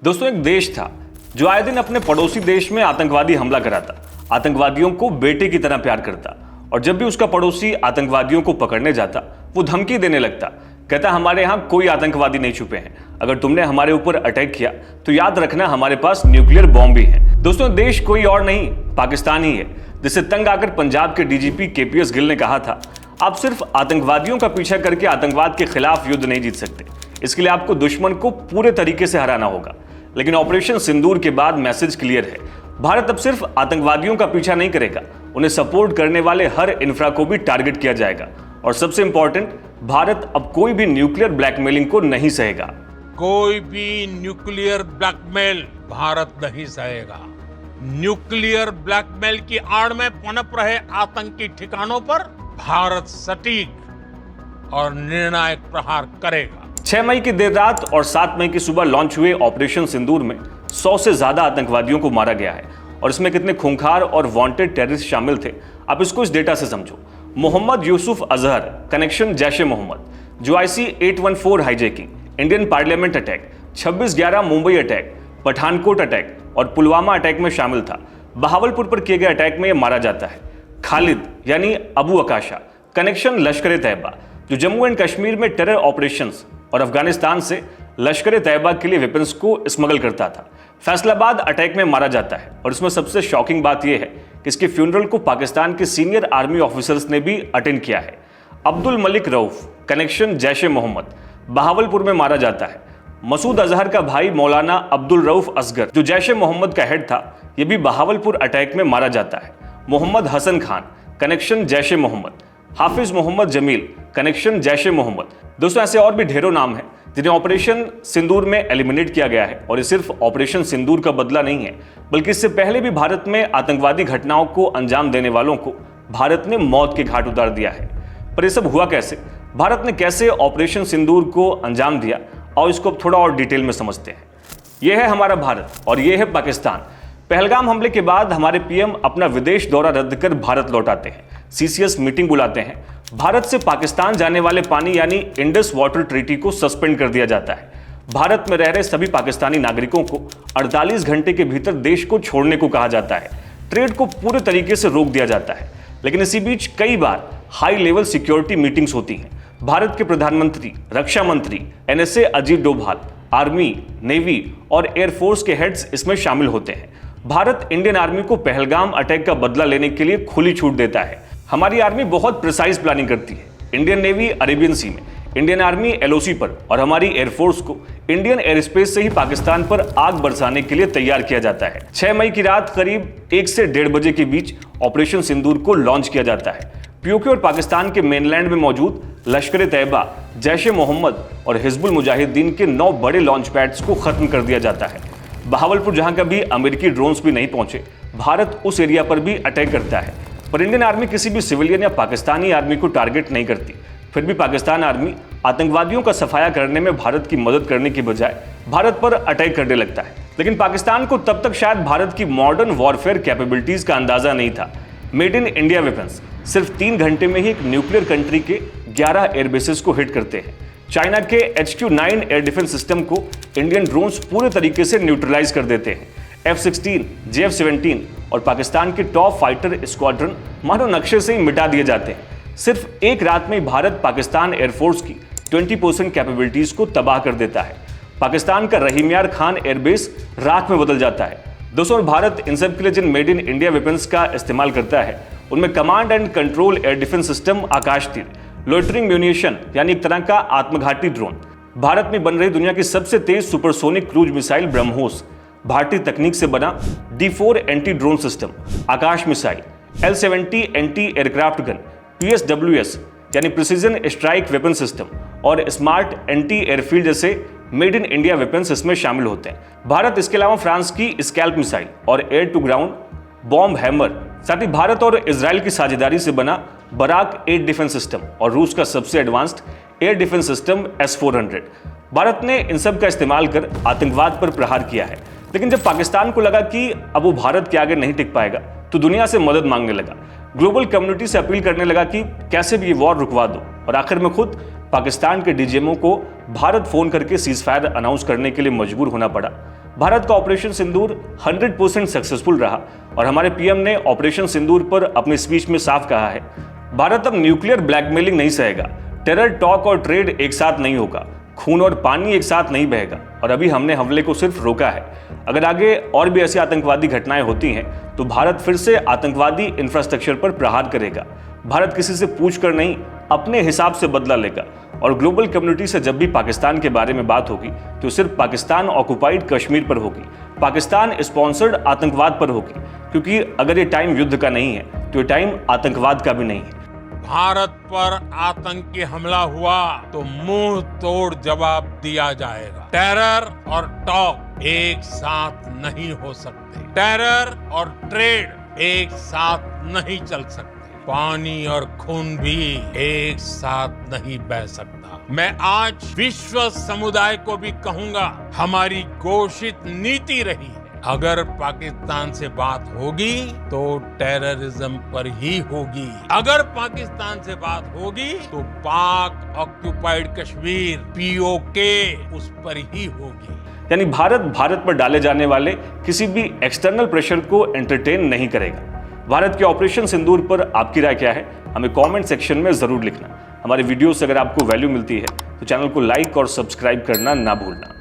दोस्तों, एक देश था जो आए दिन अपने पड़ोसी देश में आतंकवादी हमला कराता, आतंकवादियों को बेटे की तरह प्यार करता, और जब भी उसका पड़ोसी आतंकवादियों को पकड़ने जाता वो धमकी देने लगता, कहता हमारे यहाँ कोई आतंकवादी नहीं छुपे हैं, अगर तुमने हमारे ऊपर अटैक किया तो याद रखना हमारे पास न्यूक्लियर बॉम्ब भी है। दोस्तों, देश कोई और नहीं पाकिस्तान ही है, जिससे तंग आकर पंजाब के डीजीपी केपीएस गिल ने कहा था, आप सिर्फ आतंकवादियों का पीछा करके आतंकवाद के खिलाफ युद्ध नहीं जीत सकते, इसके लिए आपको दुश्मन को पूरे तरीके से हराना होगा। लेकिन ऑपरेशन सिंदूर के बाद मैसेज क्लियर है, भारत अब सिर्फ आतंकवादियों का पीछा नहीं करेगा, उन्हें सपोर्ट करने वाले हर इंफ्रा को भी टारगेट किया जाएगा। और सबसे इंपॉर्टेंट, भारत अब कोई भी न्यूक्लियर ब्लैकमेलिंग को नहीं सहेगा। कोई भी न्यूक्लियर ब्लैकमेल भारत नहीं सहेगा। न्यूक्लियर ब्लैकमेल की आड़ में पनप रहे आतंकी ठिकानों पर भारत सटीक और निर्णायक प्रहार करेगा। 6 मई की देर रात और 7 मई की सुबह लॉन्च हुए ऑपरेशन सिंदूर में 100 से ज्यादा आतंकवादियों को मारा गया है, और इसमें कितने खूंखार और वांटेड टेररिस्ट शामिल थे आप इसको इस डेटा से समझो। मोहम्मद यूसुफ अजहर, कनेक्शन जैश ए मोहम्मद, जो IC 814 hijacking, Indian parliament attack, 26/11 Mumbai attack, Pathankot attack और पुलवामा अटैक में शामिल था, बहावलपुर पर किए गए अटैक में यह मारा जाता है। खालिद यानी अबू अकाशा, कनेक्शन लश्कर तैयबा, जो जम्मू एंड कश्मीर में टेरर ऑपरेशंस और अफगानिस्तान से लश्कर तैयबा के लिए वेपन्स को स्मगल करता था, फैसलाबाद अटैक में मारा जाता है। और इसमें सबसे शॉकिंग बात यह है कि इसके फ्यूनरल को पाकिस्तान के सीनियर आर्मी ऑफिसर्स ने भी अटेंड किया है। अब्दुल मलिक रऊफ, कनेक्शन जैश ए मोहम्मद, बहावलपुर में मारा जाता है। मसूद अजहर का भाई मौलाना अब्दुल रऊफ असगर, जो जैश ए मोहम्मद का हेड था, यह भी बहावलपुर अटैक में मारा जाता है। मोहम्मद हसन खान, कनेक्शन जैश ए मोहम्मद, हाफिज मोहम्मद जमील, कनेक्शन जैश ए मोहम्मद। दोस्तों, ऐसे और भी ढेरों नाम हैं जिन्हें ऑपरेशन सिंदूर में एलिमिनेट किया गया है। और ये सिर्फ ऑपरेशन सिंदूर का बदला नहीं है, बल्कि इससे पहले भी भारत में आतंकवादी घटनाओं को अंजाम देने वालों को भारत ने मौत के घाट उतार दिया है। पर यह सब हुआ कैसे, भारत ने कैसे ऑपरेशन सिंदूर को अंजाम दिया, और इसको अब थोड़ा और डिटेल में समझते हैं। यह है हमारा भारत और यह है पाकिस्तान। पहलगाम हमले के बाद हमारे पीएम अपना विदेश दौरा रद्द कर भारत लौट आते हैं, CCS मीटिंग बुलाते हैं, भारत से पाकिस्तान जाने वाले पानी यानी इंडस वाटर ट्रीटी को सस्पेंड कर दिया जाता है। भारत में रह रहे सभी पाकिस्तानी नागरिकों को 48 घंटे के भीतर देश को छोड़ने को कहा जाता है। ट्रेड को पूरे तरीके से रोक दिया जाता है। लेकिन इसी बीच कई बार हाई लेवल सिक्योरिटी मीटिंग्स होती हैं। भारत के प्रधानमंत्री, रक्षा मंत्री, NSA Ajit Doval, army, navy और एयरफोर्स के हेड्स इसमें शामिल होते हैं। भारत इंडियन आर्मी को पहलगाम अटैक का बदला लेने के लिए खुली छूट देता है। हमारी आर्मी बहुत प्रिसाइज प्लानिंग करती है। इंडियन नेवी अरेबियन सी में, इंडियन आर्मी LOC पर, और हमारी एयरफोर्स को इंडियन एयर स्पेस से ही पाकिस्तान पर आग बरसाने के लिए तैयार किया जाता है। 6 मई की रात करीब 1 से 1:30 बजे के बीच ऑपरेशन सिंदूर को लॉन्च किया जाता है। POK और पाकिस्तान के मेनलैंड में मौजूद लश्कर तैयबा, जैश ए मोहम्मद और हिजबुल मुजाहिदीन के 9 बड़े लॉन्च पैड्स को खत्म कर दिया जाता है। बहावलपुर, जहां कभी अमेरिकी ड्रोन्स भी नहीं पहुंचे, भारत उस एरिया पर भी अटैक करता है। पर इंडियन आर्मी किसी भी सिविलियन या पाकिस्तानी आर्मी को टारगेट नहीं करती। फिर भी पाकिस्तान आर्मी आतंकवादियों का सफाया करने में भारत की मदद करने की बजाय भारत पर अटैक करने लगता है। लेकिन पाकिस्तान को तब तक शायद भारत की मॉडर्न वॉरफेयर कैपेबिलिटीज का अंदाजा नहीं था। मेड इन इंडिया वेपन्स सिर्फ 3 घंटे में ही एक न्यूक्लियर कंट्री के 11 एयरबेसेस को हिट करते हैं। चाइना के HQ-9 एयर डिफेंस सिस्टम को इंडियन ड्रोन्स पूरे तरीके से न्यूट्रलाइज कर देते हैं। F-16, JF-17 और पाकिस्तान के टॉप फाइटर स्क्वाड्रन मानो नक्शे से ही मिटा दिए जाते हैं। सिर्फ एक रात में भारत पाकिस्तान एयरफोर्स की 20% कैपेबिलिटीज को तबाह कर देता है। पाकिस्तान का रहीम यार खान एयरबेस राख में बदल जाता है। दोस्तों, भारत इन सब के लिए जिन मेड इन इंडिया वेपन्स का इस्तेमाल करता है, उनमें command and control air defence system Akashteer, loitering munition यानी एक तरह का आत्मघाती ड्रोन, भारत में बन रही दुनिया की सबसे तेज सुपरसोनिक क्रूज मिसाइल ब्रह्मोस, भारतीय तकनीक से बना D4 anti drone system, Akash missile, L-70 anti aircraft gun, PSWS यानी प्रिसीजन स्ट्राइक वेपन सिस्टम और स्मार्ट एंटी एयरफील्ड जैसे मेड इन इंडिया वेपन्स इसमें शामिल होते हैं। भारत इसके अलावा फ्रांस की स्कैल्प मिसाइल और air to ground bomb Hammer, साथ ही भारत और इजराइल की साझेदारी से बना बराक एयर डिफेंस सिस्टम और रूस का सबसे advanced air defence system S-400, Bharat ने इन सब का इस्तेमाल कर आतंकवाद पर प्रहार किया है। लेकिन जब पाकिस्तान को लगा कि अब वो भारत के आगे नहीं टिक पाएगा, तो दुनिया से मदद मांगने लगा, ग्लोबल कम्युनिटी से अपील करने लगा कि कैसे भी ये वॉर रुकवा दो। और आखिर में खुद पाकिस्तान के DGMO को भारत फोन करके सीज फायर अनाउंस करने के लिए मजबूर होना पड़ा। भारत का ऑपरेशन सिंदूर 100% सक्सेसफुल रहा और हमारे पीएम ने ऑपरेशन सिंदूर पर अपनी स्पीच में साफ कहा है, भारत अब न्यूक्लियर ब्लैकमेलिंग नहीं सहेगा, टेरर टॉक और ट्रेड एक साथ नहीं होगा, खून और पानी एक साथ नहीं बहेगा। और अभी हमने हमले को सिर्फ रोका है। अगर आगे और भी ऐसी आतंकवादी घटनाएं होती हैं तो भारत फिर से आतंकवादी इंफ्रास्ट्रक्चर पर प्रहार करेगा। भारत किसी से पूछ कर नहीं, अपने हिसाब से बदला लेगा। और ग्लोबल कम्युनिटी से जब भी पाकिस्तान के बारे में बात होगी तो सिर्फ पाकिस्तान ऑक्युपाइड कश्मीर पर होगी, पाकिस्तान स्पॉन्सर्ड आतंकवाद पर होगी, क्योंकि अगर ये टाइम युद्ध का नहीं है तो ये टाइम आतंकवाद का भी नहीं है। भारत पर आतंकी हमला हुआ तो मुंह तोड़ जवाब दिया जाएगा। टेरर और टॉक एक साथ नहीं हो सकते, टेरर और ट्रेड एक साथ नहीं चल सकते, पानी और खून भी एक साथ नहीं बह सकता। मैं आज विश्व समुदाय को भी कहूंगा, हमारी घोषित नीति रही है, अगर पाकिस्तान से बात होगी तो टेररिज्म पर ही होगी, अगर पाकिस्तान से बात होगी तो पाक ऑक्युपाइड कश्मीर पीओके उस पर ही होगी। यानी भारत पर डाले जाने वाले किसी भी एक्सटर्नल प्रेशर को एंटरटेन नहीं करेगा। भारत के ऑपरेशन सिंदूर पर आपकी राय क्या है, हमें कमेंट सेक्शन में जरूर लिखना। हमारे वीडियो से अगर आपको वैल्यू मिलती है तो चैनल को लाइक और सब्सक्राइब करना ना भूलना।